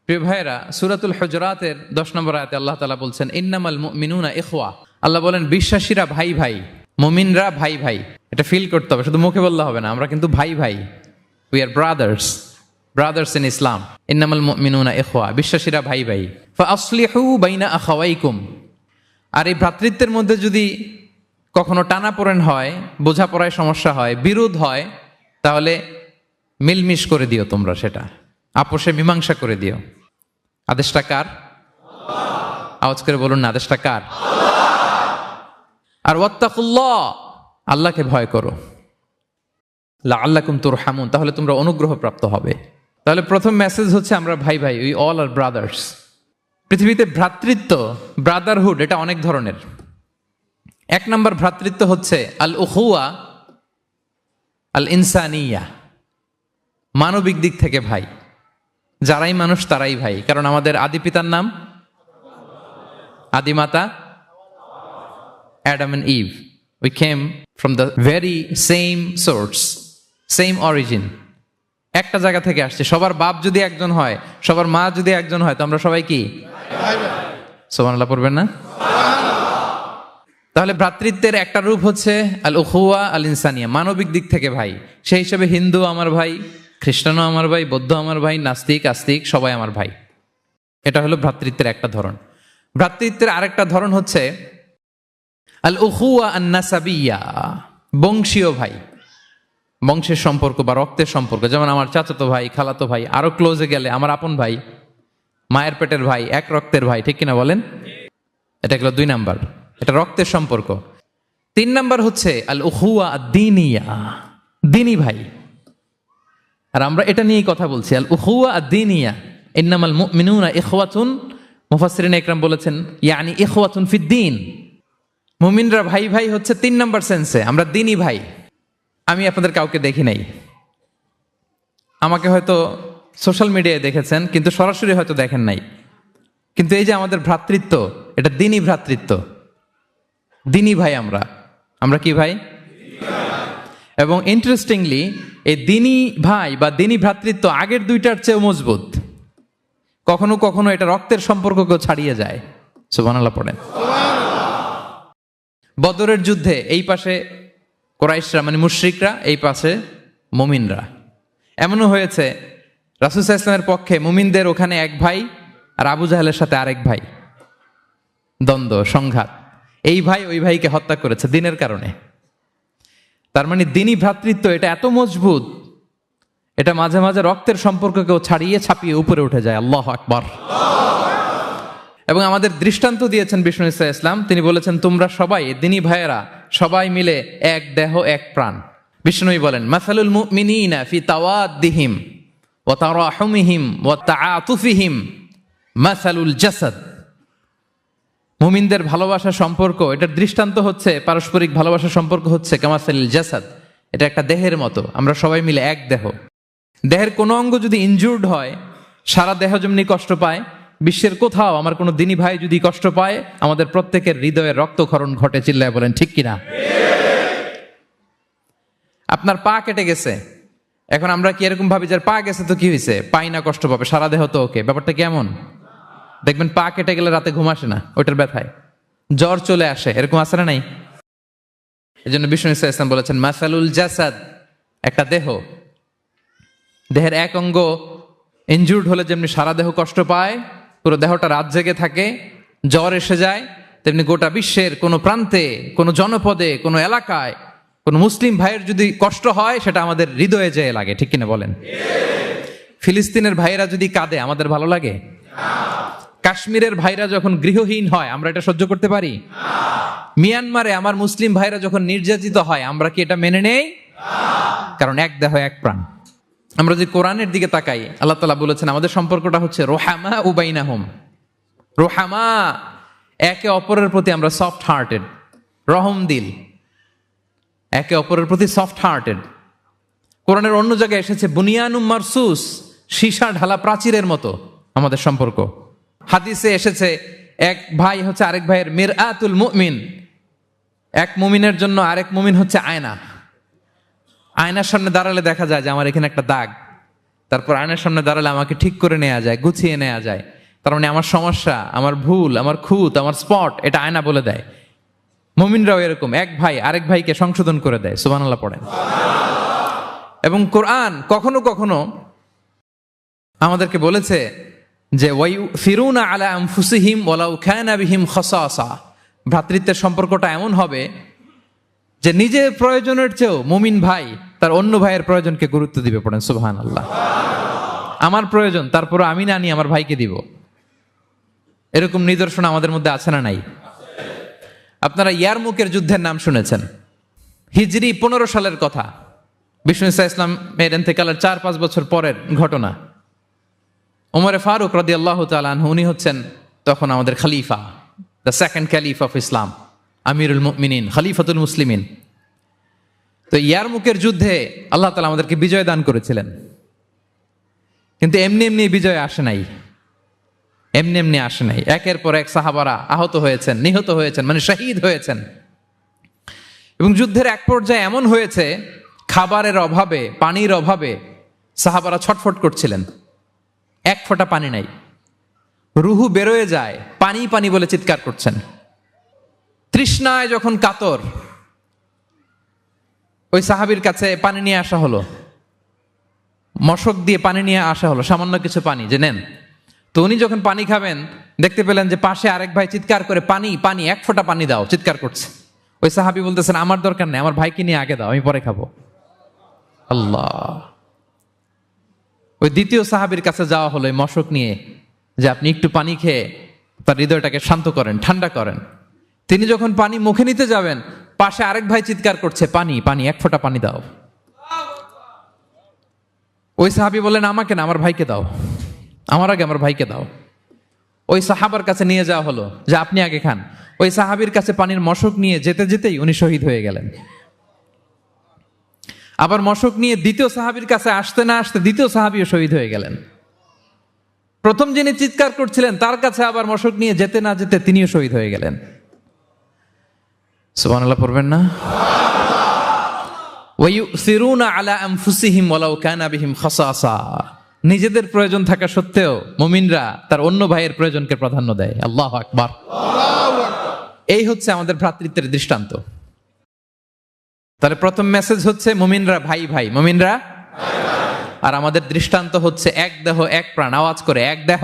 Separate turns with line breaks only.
প্রিয় ভাইয়েরা, সূরাতুল হুজুরাতের 10 নম্বর আয়াতে আল্লাহ তাআলা বলছেন ইন্নামাল মুমিনুনা ইখওয়া। আল্লাহ বলেন বিশ্বাসীরা ভাই ভাই, মুমিনরা ভাই ভাই। এটা ফিল করতে হবে, শুধু মুখে বললে হবে না। আমরা কিন্তু ভাই ভাই, উই আর ব্রাদার্স ইন ইসলাম। ইন্নামাল মুমিনুনা ইখওয়া, বিশ্বাসীরা ভাই ভাই। ফাআসলিহু বাইনা আখাওয়াইকুম। আর এই ভ্রাতৃত্বের মধ্যে যদি কখনো টানাপোড়েন হয়, বোঝাপড়ায় সমস্যা হয়, বিরোধ হয়, তাহলে মিলমিশ করে দিও, তোমরা সেটা আপোষে মীমাংসা করে দিও। আদেশটা কার? আওয়াজ করে বলুন না, আদেশটা কার? আর ওয়াত্তাকুল্লাহ, আল্লাহকে ভয় করো। লাআল্লাকুম তুরহামুন, তাহলে তোমরা অনুগ্রহ প্রাপ্ত হবে। তাহলে প্রথম মেসেজ হচ্ছে আমরা ভাই ভাই, উই অল আর ব্রাদার্স। পৃথিবীতে ভ্রাতৃত্ব, ব্রাদারহুড, এটা অনেক ধরনের। এক নম্বর ভ্রাতৃত্ব হচ্ছে আল উখুয়া আল ইনসানিয়া, মানবিক দিক থেকে ভাই। যারাই মানুষ তারাই ভাই, কারণ আমাদের আদি পিতার নাম, আদিমাতা Adam and Eve. We came from the very same source, same origin. একটা জায়গা থেকে আসছে। সবার বাপ যদি একজন হয়, সবার মা যদি একজন হয়, তো আমরা সবাই কি? সুবহানাল্লাহ পড়বেন না? তাহলে ভ্রাতৃত্বের একটা রূপ হচ্ছে আল উখুয়া আল ইনসানিয়া, মানবিক দিক থেকে ভাই। সেই হিসেবে হিন্দু আমার ভাই, খ্রিস্টানও আমার ভাই, বৌদ্ধ আমার ভাই, নাস্তিক আস্তিক সবাই আমার ভাই। এটা হলো ভ্রাতৃত্বের একটা ধরন। ভ্রাতৃত্বের আরেকটা ধরন হচ্ছে আল উখুয়া আন নাসাবিয়া, বংশীয় ভাই, বংশের সম্পর্ক বা রক্তের সম্পর্ক। যেমন আমার চাচাতো ভাই, খালাতো ভাই, আরো ক্লোজে গেলে আমার আপন ভাই, মায়ের পেটের ভাই, এক রক্তের ভাই, ঠিক কিনা বলেন? এটা গেল 2 নাম্বার, এটা রক্তের সম্পর্ক। 3 নাম্বার হচ্ছে আল উখুয়া আদ-দীনিয়া, দ্বীনি ভাই। আর আমরা এটা নিয়েই কথা বলছি, আল উখুয়া আদ-দীনিয়া। ইন্নামাল মুমিনুনা ইখওয়াতুন, মুফাসসিরিন ইকরাম বলেছেন ইয়ানি ইখওয়াতুন ফিদ-দীন। মুমিনরা ভাই ভাই হচ্ছে 3 নাম্বার সেন্সে, আমরা দ্বীনি ভাই। আমি আপনাদের কাউকে দেখি নাই, আমাকে হয়তো সোশ্যাল মিডিয়ায় দেখেছেন, কিন্তু সরাসরি হয়তো দেখেন নাই। কিন্তু এই যে আমাদের ভ্রাতৃত্ব, এটা দ্বীনি ভ্রাতৃত্ব, দ্বীনি ভাই। আমরা কি ভাই? এবং ইন্টারেস্টিংলি এই দ্বীনি ভাই বা দ্বীনি ভ্রাতৃত্ব আগের দুইটার চেয়ে মজবুত। কখনো কখনো এটা রক্তের সম্পর্ককেও ছাড়িয়ে যায়। সুবহানাল্লাহ পড়েন। বদরের যুদ্ধে এই পাশে কুরাইশরা মানে মুশরিকরা, এই পাশে মুমিনরা। এমনও হয়েছে রাসূল সাল্লাল্লাহু আলাইহি ওয়াসাল্লামের পক্ষে মুমিনদের ওখানে এক ভাই, আর আবু জাহেলের সাথে আরেক ভাই, দ্বন্দ্ব সংঘাত। এই ভাই ওই ভাইকে হত্যা করেছে দ্বীনের কারণে। তার মানে দ্বীনি ভ্রাতৃত্ব এটা এত মজবুত, এটা মাঝে মাঝে রক্তের সম্পর্ককেও ছাড়িয়ে ছাপিয়ে উপরে উঠে যায়। আল্লাহু আকবার। এবং আমাদের দৃষ্টান্ত দিয়েছেন বিষ্ণু ইসলাম। তিনি বলেছেন তোমরা সবাই দ্বীনি ভাইয়েরা, সবাই মিলে এক দেহ এক প্রাণ। বিষ্ণুই বলেন মাসালুল মুমিনিনা ফি তাওয়াদ্দিহিম ওয়া তারাহুমিহিম ওয়া তাআতুফিহিম মাসালুল জাসাদ। মুমিনদের ভালোবাসা সম্পর্ক, এটার দৃষ্টান্ত হচ্ছে, পারস্পরিক ভালোবাসা সম্পর্ক হচ্ছে কামাসালিল জাসাদ, এটা একটা দেহের মতো। আমরা সবাই মিলে এক দেহ। দেহের কোনো অঙ্গ যদি ইনজুর্ড হয়, সারা দেহ যেমনি কষ্ট পায়, বিশ্বের কোথাও আমার কোনো দ্বীনি ভাই যদি কষ্ট পায়, আমাদের প্রত্যেকের হৃদয়ে রক্তক্ষরণ ঘটে। চিল্লায় বলেন ঠিক কিনা? আপনার পা কেটে গেছে, এখন আমরা কি এরকম ভাবি যে পা গেছে তো কি হয়েছে, পাই না, কষ্ট পাবে, সারা দেহ তো ওকে। ব্যাপারটা কেমন? দেখবেন পা কেটে গেলে রাতে ঘুম আসে না, ওইটার ব্যথায় জ্বর চলে আসে, এরকম আসে না নাই? এই জন্য বিষ্ণু ইসলাম বলেছেন মাসালুল জাসাদ, একটা দেহ, দেহের এক অঙ্গ ইনজুর্ড হলে যেমনি সারা দেহ কষ্ট পায়, পুরো দেহটা রাত জেগে থাকে, জ্বর এসে যায়, তেমনি গোটা বিশ্বের কোনো প্রান্তে, কোনো জনপদে, কোনো এলাকায় কোনো মুসলিম ভাইয়ের যদি কষ্ট হয়, সেটা আমাদের হৃদয়ে যেয়ে লাগে। ঠিক কিনা বলেন? ফিলিস্তিনের ভাইয়েরা যদি কাঁদে, আমাদের ভালো লাগে? কাশ্মীরের ভাইরা যখন গৃহহীন হয়, আমরা এটা সহ্য করতে পারি? মিয়ানমারে আমার মুসলিম ভাইরা যখন নির্যাতিত হয়, আমরা কি এটা মেনে নেই? কারণ এক দেহ এক প্রাণ। আমরা যদি কোরআনের দিকে তাকাই, আল্লাহ তাআলা বলেছেন আমাদের সম্পর্কটা হচ্ছে রোহামা উবাইনাহুম। রোহামা, একে অপরের প্রতি আমরা সফট হার্টেড, রহম দিল, একে অপরের প্রতি সফট হার্টেড। কোরআনের অন্য জায়গায় এসেছে বুনিয়ানুম মারসুস, সীসা ঢালা প্রাচীরের মতো আমাদের সম্পর্ক। হাদিসে এসেছে এক ভাই হচ্ছে আরেক ভাইয়ের মিরআতুল মুমিন, এক মুমিনের জন্য আরেক মুমিন হচ্ছে আয়না। আয়নার সামনে দাঁড়ালে দেখা যায় যে আমার এখানে একটা দাগ, তারপর আয়নার সামনে দাঁড়ালে আমাকে ঠিক করে নেওয়া যায়, গুছিয়ে নেওয়া যায়। তার মানে আমার সমস্যা, আমার ভুল, আমার খুঁত, আমার স্পট, এটা আয়না বলে দেয়। মুমিনরাও এরকম, এক ভাই আরেক ভাইকে সংশোধন করে দেয়। সুবহানাল্লাহ পড়েন। এবং কোরআন কখনো কখনো আমাদেরকে বলেছে যে ওয়াইউসিরুনা আলা আনফুসিহিম ওয়ালাউ কানা বিহিম খাসাসা, ভ্রাতৃত্বের সম্পর্কটা এমন হবে যে নিজের প্রয়োজনের চেয়েও মুমিন ভাই তার অন্য ভাইয়ের প্রয়োজনকে গুরুত্ব দিবে। পড়েন সুবহানাল্লাহ। আমার প্রয়োজন, তারপর আমি না নিয়ে আমার ভাইকে দিব। এরকম নিদর্শন আমাদের মধ্যে আছে না নাই? আপনারা ইয়ারমুকের যুদ্ধের নাম শুনেছেন, হিজরি 15 সালের কথা। বিষ্ণু ইসা ইসলামের ইন্তেকালের 4-5 বছর পরের ঘটনা। ওমরে ফারুক রাদিয়াল্লাহু তাআলা আনহু, উনি হচ্ছেন তখন আমাদের খলিফা, the second caliph of Islam, আমিরুল মুমিনিন, খলিফাতুল মুসলিমিন। তো ইয়ারমুকের যুদ্ধে আল্লাহ তাআলা আমাদেরকে বিজয় দান করেছিলেন। কিন্তু এমনি এমনি বিজয় আসে নাই, এমনি এমনি আসে নাই। একের পর এক সাহাবারা আহত হয়েছেন, নিহত হয়েছেন, মানে শহীদ হয়েছেন। এবং যুদ্ধের এক পর্যায়ে এমন হয়েছে, খাবারের অভাবে, পানির অভাবে সাহাবারা ছটফট করছিলেন। এক ফোঁটা পানি নাই, রুহু বেরোয় যায়, পানি পানি বলে চিৎকার করছেন। তৃষ্ণায় যখন কাতর, ওই সাহাবীর কাছে পানি নিয়ে আসা হলো, মশক দিয়ে পানি নিয়ে আসা হলো, সামান্য কিছু পানি, যে নেন। তো উনি যখন পানি খাবেন, দেখতে পেলেন যে পাশে আরেক ভাই চিৎকার করে পানি পানি, এক ফোঁটা পানি দাও, চিৎকার করছে। ওই সাহাবী বলতেছেন, আমার দরকার নেই, আমার ভাইকে নিয়ে আগে দাও, আমি পরে খাবো। আল্লাহ। ওই দ্বিতীয় সাহাবীর কাছে যাওয়া হলো এই মশক নিয়ে, যে আপনি একটু পানি খেয়ে তার হৃদয়টাকে শান্ত করেন, ঠান্ডা করেন। তিনি যখন পানি মুখে নিতে যাবেন, পাশে আরেক ভাই চিৎকার করছে, পানি পানি, এক ফোঁটা পানি দাও। ওই সাহাবী বললেন, আমাকে না, আমার ভাইকে দাও, আমার আগে আমার ভাইকে দাও। ওই সাহাবার কাছে নিয়ে যাওয়া হলো যে আপনি আগে খান। ওই সাহাবীর কাছে পানির মশক নিয়ে যেতে যেতেই উনি শহীদ হয়ে গেলেন। আবার মশক নিয়ে দ্বিতীয় সাহাবীর কাছে আসতে না আসতে দ্বিতীয় সাহাবীও শহীদ হয়ে গেলেন। প্রথম যিনি চিৎকার করছিলেন তার কাছে আবার মশক নিয়ে যেতে না যেতে তিনিও শহীদ হয়ে গেলেন। সুবহানাল্লাহ পড়বেন না? ওয়াইউসিরুনা আলা আনফুসিহিম ওয়ালাউ কানা বিহিম খাসাসা, নিজেদের প্রয়োজন থাকা সত্ত্বেও মুমিনরা তার অন্য ভাইয়ের প্রয়োজনকে প্রাধান্য দেয়। আল্লাহু আকবার। এই হচ্ছে আমাদের ভ্রাতৃত্বের দৃষ্টান্ত। তাহলে প্রথম মেসেজ হচ্ছে মুমিনরা ভাই ভাই, মুমিনরা। আর আমাদের দৃষ্টান্ত হচ্ছে এক দেহ এক প্রাণ। আওয়াজ করে, এক দেহ